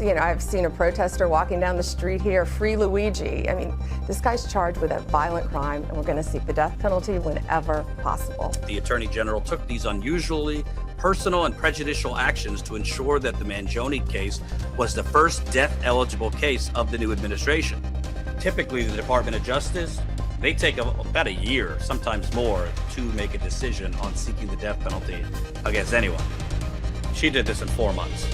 You know, I've seen a protester walking down the street here, free Luigi. I mean, this guy's charged with a violent crime, and we're going to seek the death penalty whenever possible. The Attorney General took these unusually personal and prejudicial actions to ensure that the Mangione case was the first death-eligible case of the new administration. Typically, the Department of Justice, they take about a year, sometimes more, to make a decision on seeking the death penalty against anyone. She did this in 4 months.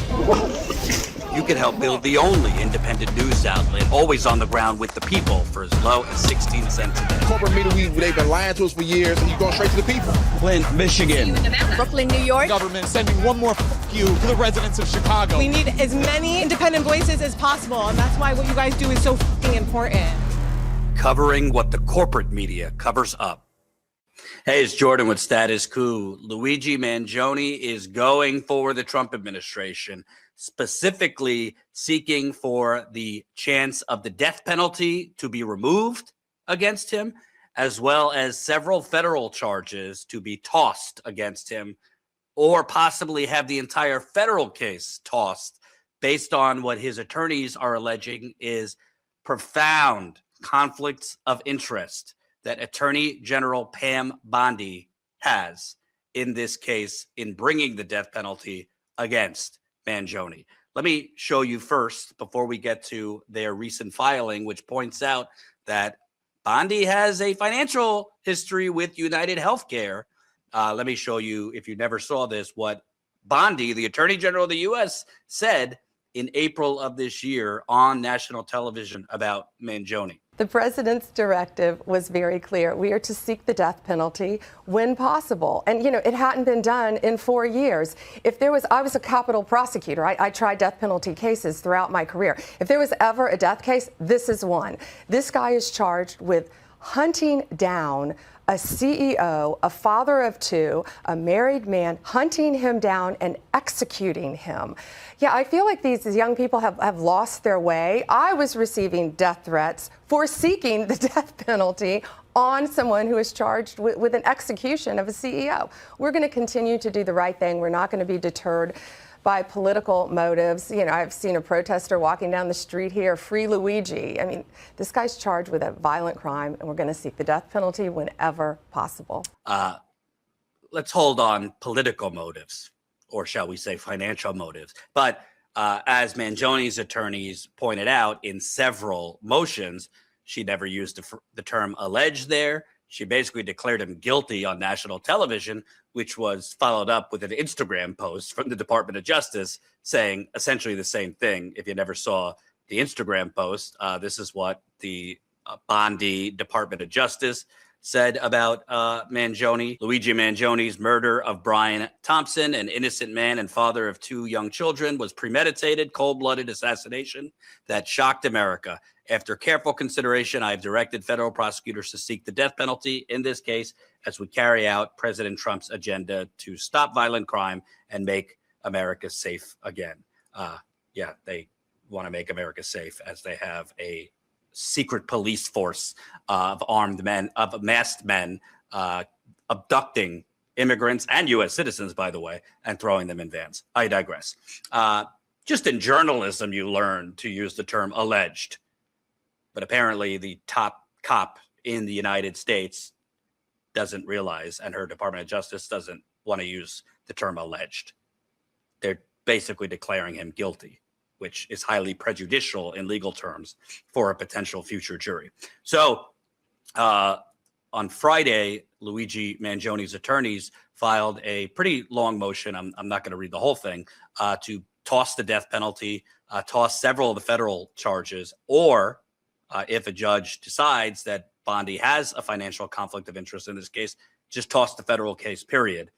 You can help build the only independent news outlet, always on the ground with the people, for as low as 16 cents a day. Corporate media, they've been lying to us for years, and you're going straight to the people. Flint, Michigan. Brooklyn, New York. Government sending one more you to the residents of Chicago. We need as many independent voices as possible, and that's why what you guys do is so important. Covering what the corporate media covers up. Hey, it's Jordan with Status Coup. Luigi Mangione is going for the Trump administration, specifically seeking for the chance of the death penalty to be removed against him, as well as several federal charges to be tossed against him, or possibly have the entire federal case tossed based on what his attorneys are alleging is profound conflicts of interest that Attorney General Pam Bondi has in this case in bringing the death penalty against Mangione. Let me show you first, before we get to their recent filing, which points out that Bondi has a financial history with UnitedHealth. Let me show you, if you never saw this, what Bondi, the Attorney General of the U.S., said in April of this year on national television about Mangione. The president's directive was very clear. We are to seek the death penalty when possible. And, you know, it hadn't been done in 4 years. I was a capital prosecutor. I tried death penalty cases throughout my career. If there was ever a death case, this is one. This guy is charged with hunting down a CEO, a father of two, a married man, hunting him down and executing him. Yeah, I feel like these young people have lost their way. I was receiving death threats for seeking the death penalty on someone who is charged with an execution of a CEO. We're going to continue to do the right thing. We're not going to be deterred by political motives. You know, I've seen a protester walking down the street here, free Luigi. I mean, this guy's charged with a violent crime, and we're going to seek the death penalty whenever possible. Let's hold on political motives, or shall we say financial motives. But as Mangione's attorneys pointed out in several motions, she never used the term alleged there. She basically declared him guilty on national television, which was followed up with an Instagram post from the Department of Justice saying essentially the same thing. If you never saw the Instagram post, this is what the Bondi Department of Justice said about Mangione. Luigi Mangione's murder of Brian Thompson, an innocent man and father of two young children, was premeditated, cold-blooded assassination that shocked America. After careful consideration, I have directed federal prosecutors to seek the death penalty in this case as we carry out President Trump's agenda to stop violent crime and make America safe again. Yeah, they want to make America safe as they have a secret police force of armed men, of masked men, abducting immigrants and U.S. citizens, by the way, and throwing them in vans. I digress. Just in journalism, you learn to use the term alleged. But apparently the top cop in the United States doesn't realize, and her Department of Justice doesn't want to use the term alleged. They're basically declaring him guilty, which is highly prejudicial in legal terms for a potential future jury. So on Friday, Luigi Mangione's attorneys filed a pretty long motion. I'm not going to read the whole thing, to toss the death penalty, toss several of the federal charges, or if a judge decides that Bondi has a financial conflict of interest in this case, just toss the federal case, period,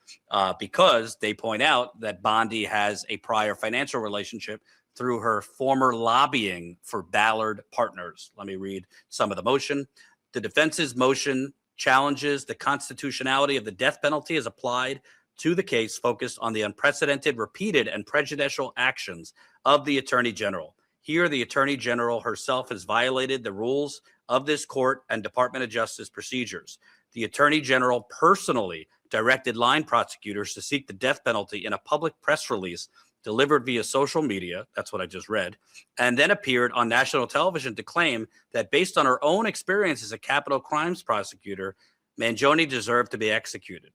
because they point out that Bondi has a prior financial relationship through her former lobbying for Ballard Partners. Let me read some of the motion. The defense's motion challenges the constitutionality of the death penalty as applied to the case focused on the unprecedented, repeated, and prejudicial actions of the Attorney General. Here, the Attorney General herself has violated the rules of this court and Department of Justice procedures. The Attorney General personally directed line prosecutors to seek the death penalty in a public press release delivered via social media, that's what I just read, and then appeared on national television to claim that based on her own experience as a capital crimes prosecutor, Mangione deserved to be executed.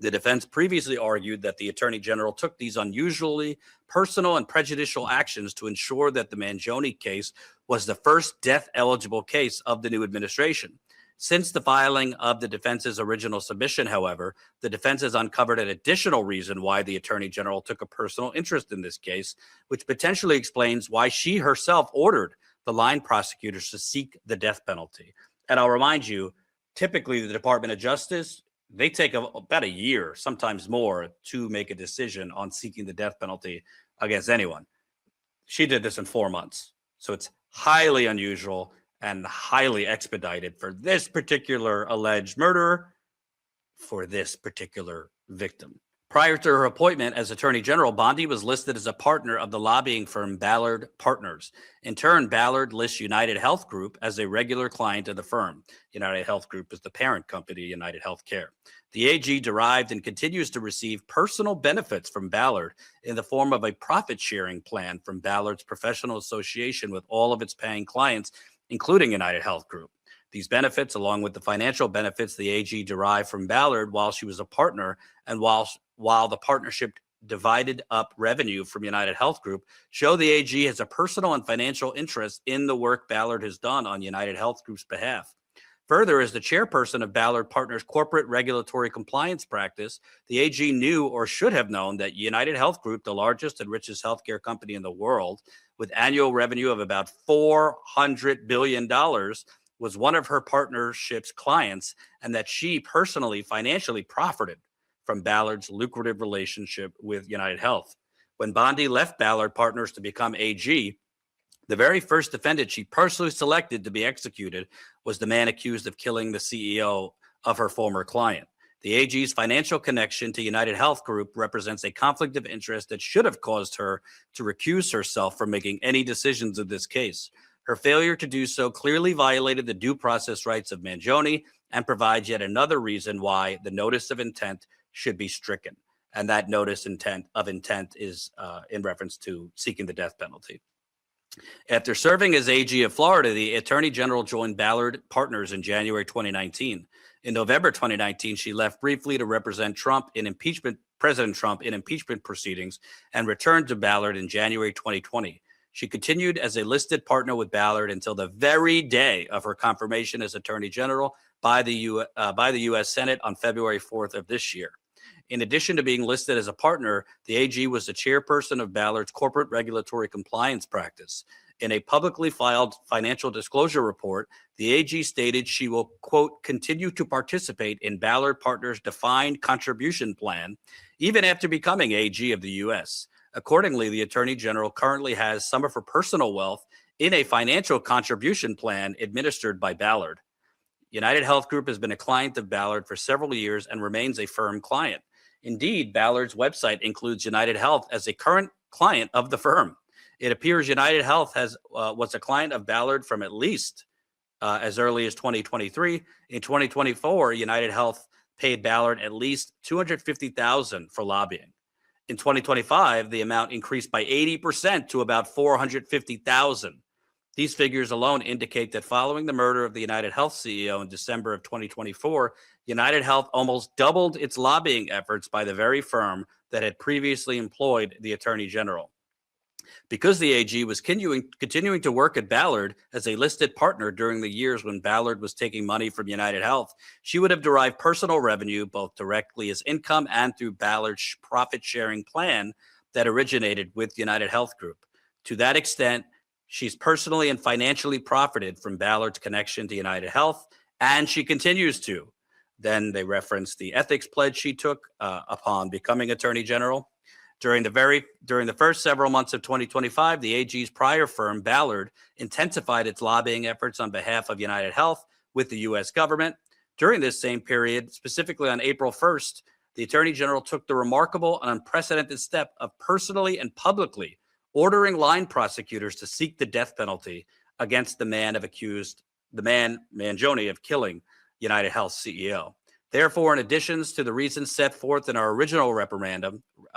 The defense previously argued that the Attorney General took these unusually personal and prejudicial actions to ensure that the Mangione case was the first death-eligible case of the new administration. Since the filing of the defense's original submission, however, the defense has uncovered an additional reason why the Attorney General took a personal interest in this case, which potentially explains why she herself ordered the line prosecutors to seek the death penalty. And I'll remind you, typically the Department of Justice, they take about a year, sometimes more, to make a decision on seeking the death penalty against anyone. She did this in 4 months. So it's highly unusual and highly expedited for this particular alleged murderer, for this particular victim. Prior to her appointment as Attorney General, Bondi was listed as a partner of the lobbying firm Ballard Partners. In turn, Ballard lists UnitedHealth Group as a regular client of the firm. UnitedHealth Group is the parent company, UnitedHealthcare. The AG derived and continues to receive personal benefits from Ballard in the form of a profit-sharing plan from Ballard's professional association with all of its paying clients, including UnitedHealth Group. These benefits, along with the financial benefits the AG derived from Ballard while she was a partner and while the partnership divided up revenue from UnitedHealth Group, show the AG has a personal and financial interest in the work Ballard has done on UnitedHealth Group's behalf. Further, as the chairperson of Ballard Partners' corporate regulatory compliance practice, the AG knew or should have known that UnitedHealth Group, the largest and richest healthcare company in the world, with annual revenue of about $400 billion, was one of her partnership's clients, and that she personally financially profited from Ballard's lucrative relationship with UnitedHealth. When Bondi left Ballard Partners to become AG, the very first defendant she personally selected to be executed was the man accused of killing the CEO of her former client. The AG's financial connection to UnitedHealth Group represents a conflict of interest that should have caused her to recuse herself from making any decisions in this case. Her failure to do so clearly violated the due process rights of Mangione and provides yet another reason why the notice of intent should be stricken. And that notice of intent is in reference to seeking the death penalty. After serving as AG of Florida, the Attorney General joined Ballard Partners in January 2019. In November 2019, she left briefly to represent President Trump in impeachment proceedings and returned to Ballard in January 2020. She continued as a listed partner with Ballard until the very day of her confirmation as Attorney General by the U.S. Senate on February 4th of this year. In addition to being listed as a partner, the AG was the chairperson of Ballard's corporate regulatory compliance practice. In a publicly filed financial disclosure report, the AG stated she will, quote, continue to participate in Ballard Partners' defined contribution plan, even after becoming AG of the U.S. Accordingly, the Attorney General currently has some of her personal wealth in a financial contribution plan administered by Ballard. UnitedHealth Group has been a client of Ballard for several years and remains a firm client. Indeed, Ballard's website includes UnitedHealth as a current client of the firm. It appears UnitedHealth was a client of Ballard from at least as early as 2023. In 2024, UnitedHealth paid Ballard at least $250,000 for lobbying. In 2025, the amount increased by 80% to about $450,000. These figures alone indicate that following the murder of the UnitedHealth CEO in December of 2024, UnitedHealth almost doubled its lobbying efforts by the very firm that had previously employed the Attorney General. Because the AG was continuing to work at Ballard as a listed partner during the years when Ballard was taking money from UnitedHealth, she would have derived personal revenue both directly as income and through Ballard's profit-sharing plan that originated with UnitedHealth Group. To that extent, she's personally and financially profited from Ballard's connection to UnitedHealth, and she continues to. Then they reference the ethics pledge she took upon becoming Attorney General. During the first several months of 2025, the AG's prior firm, Ballard, intensified its lobbying efforts on behalf of UnitedHealth with the U.S. government. During this same period, specifically on April 1st, the Attorney General took the remarkable and unprecedented step of personally and publicly ordering line prosecutors to seek the death penalty against the man Mangione of killing UnitedHealth CEO. Therefore, in addition to the reasons set forth in our original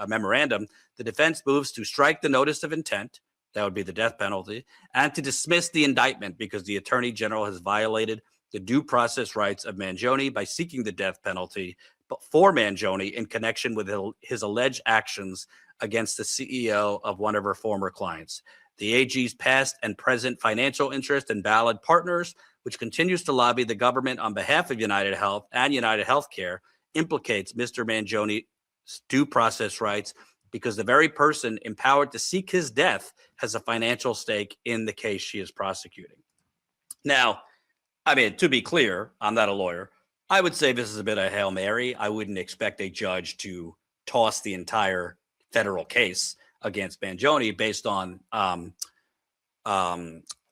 memorandum, the defense moves to strike the notice of intent, that would be the death penalty, and to dismiss the indictment because the Attorney General has violated the due process rights of Mangione by seeking the death penalty for Mangione in connection with his alleged actions against the CEO of one of her former clients. The AG's past and present financial interest in Ballard Partners, which continues to lobby the government on behalf of UnitedHealth and UnitedHealthcare, implicates Mr. Mangione's due process rights because the very person empowered to seek his death has a financial stake in the case she is prosecuting. Now, I mean, to be clear, I'm not a lawyer. I would say this is a bit of Hail Mary. I wouldn't expect a judge to toss the entire federal case against Mangione based on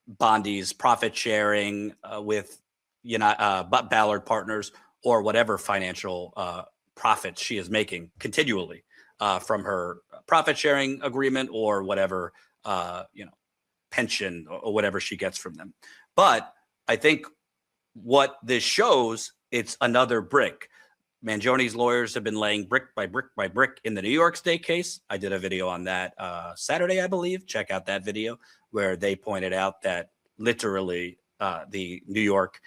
Bondi's profit sharing with Ballard Partners or whatever financial profits she is making continually from her profit sharing agreement or whatever pension or whatever she gets from them. But I think what this shows, it's another brick. Mangione's lawyers have been laying brick by brick by brick in the New York State case. I did a video on that Saturday, I believe. Check out that video where they pointed out that literally the New York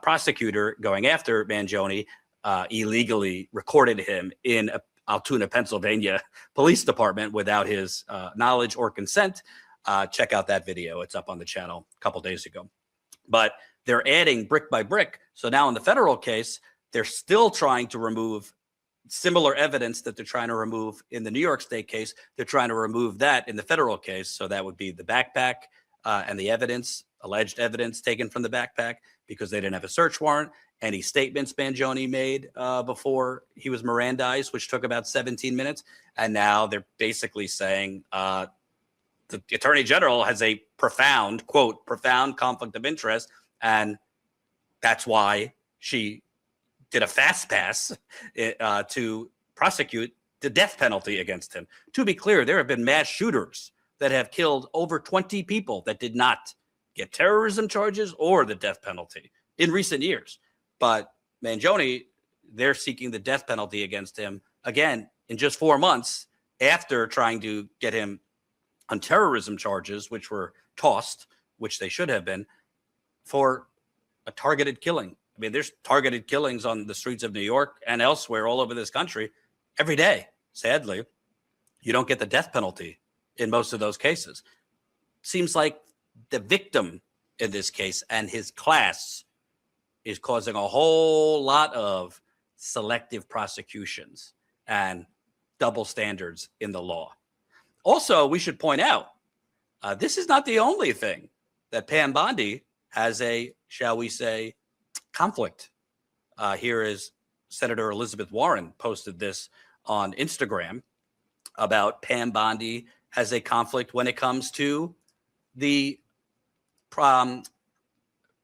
prosecutor going after Mangione illegally recorded him in Altoona, Pennsylvania police department without his knowledge or consent. Check out that video. It's up on the channel a couple days ago. But they're adding brick by brick. So now in the federal case, they're still trying to remove similar evidence that they're trying to remove in the New York State case. They're trying to remove that in the federal case. So that would be the backpack and the evidence, alleged evidence taken from the backpack because they didn't have a search warrant. Any statements Mangione made before he was Mirandized, which took about 17 minutes. And now they're basically saying the Attorney General has a profound, quote, profound conflict of interest. And that's why she did a fast pass to prosecute the death penalty against him. To be clear, there have been mass shooters that have killed over 20 people that did not get terrorism charges or the death penalty in recent years. But Mangione, they're seeking the death penalty against him, again, in just 4 months after trying to get him on terrorism charges, which were tossed, which they should have been, for a targeted killing. I mean, there's targeted killings on the streets of New York and elsewhere all over this country every day. Sadly, you don't get the death penalty in most of those cases. Seems like the victim in this case and his class is causing a whole lot of selective prosecutions and double standards in the law. Also, we should point out, this is not the only thing that Pam Bondi has a, shall we say, conflict. Here is Senator Elizabeth Warren posted this on Instagram about Pam Bondi has a conflict when it comes to the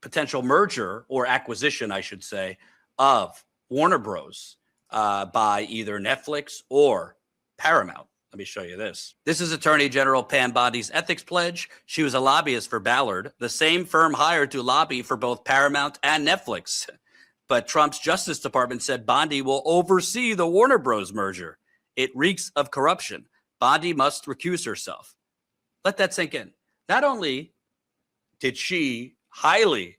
potential merger or acquisition, I should say, of Warner Bros. By either Netflix or Paramount. Let me show you this. This is Attorney General Pam Bondi's ethics pledge. She was a lobbyist for Ballard, the same firm hired to lobby for both Paramount and Netflix. But Trump's Justice Department said Bondi will oversee the Warner Bros. Merger. It reeks of corruption. Bondi must recuse herself. Let that sink in. Not only did she highly,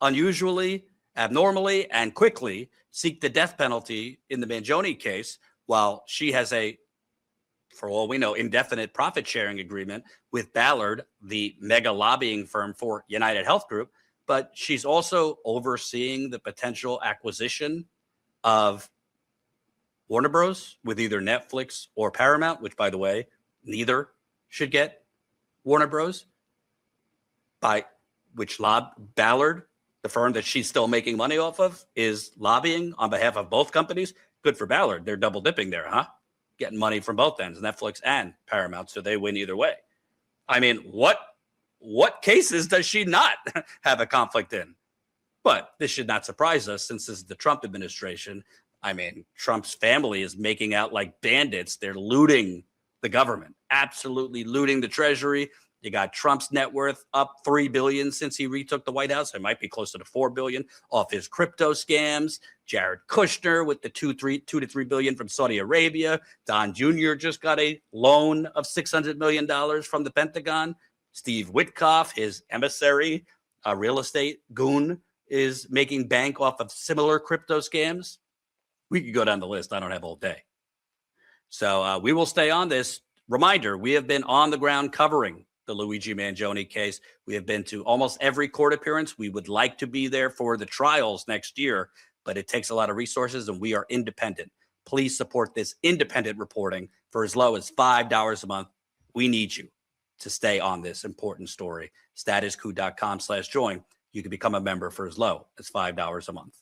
unusually, abnormally, and quickly seek the death penalty in the Mangione case, while she has a, for all we know, indefinite profit sharing agreement with Ballard, the mega lobbying firm for UnitedHealth Group, but she's also overseeing the potential acquisition of Warner Bros. With either Netflix or Paramount, which, by the way, neither should get Warner Bros. By which Ballard, the firm that she's still making money off of, is lobbying on behalf of both companies. Good for Ballard. They're double dipping there, huh? Getting money from both ends, Netflix and Paramount, so they win either way. I mean, what cases does she not have a conflict in? But this should not surprise us since this is the Trump administration. I mean, Trump's family is making out like bandits. They're looting the government, absolutely looting the Treasury, You got Trump's net worth up $3 billion since he retook the White House. It might be closer to $4 billion off his crypto scams. Jared Kushner with the $2 to $3 billion from Saudi Arabia. Don Jr. just got a loan of $600 million from the Pentagon. Steve Witkoff, his emissary, a real estate goon, is making bank off of similar crypto scams. We could go down the list. I don't have all day. So we will stay on this. Reminder, we have been on the ground covering the Luigi Mangione case. We have been to almost every court appearance. We would like to be there for the trials next year, but it takes a lot of resources, and we are independent. Please support this independent reporting for as low as $5 a month. We need you to stay on this important story. StatusCoup.com/join. You can become a member for as low as $5 a month.